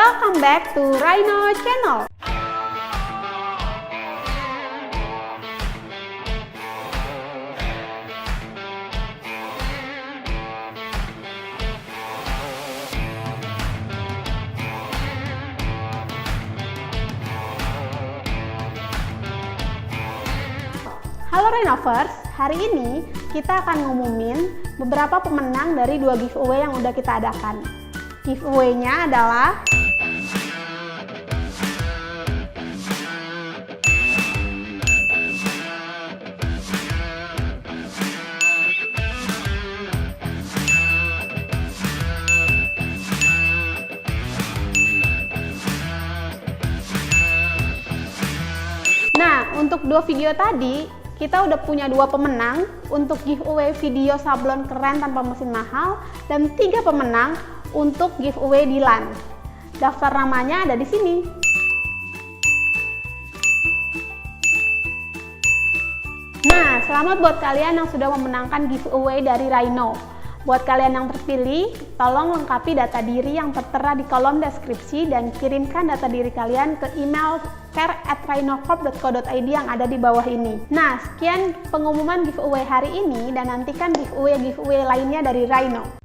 Welcome back to Rhino Channel. Halo Rhinovers, hari ini kita akan ngumumin beberapa pemenang dari 2 giveaway yang udah kita adakan. Giveaway-nya adalah untuk 2 video tadi, kita udah punya 2 pemenang untuk giveaway video sablon keren tanpa mesin mahal dan 3 pemenang untuk giveaway di LAN. Daftar namanya ada di sini. Nah, selamat buat kalian yang sudah memenangkan giveaway dari Rhino. Buat kalian yang terpilih, tolong lengkapi data diri yang tertera di kolom deskripsi dan kirimkan data diri kalian ke email care@rhinocorp.co.id yang ada di bawah ini. Nah, sekian pengumuman giveaway hari ini dan nantikan giveaway lainnya dari Rhino.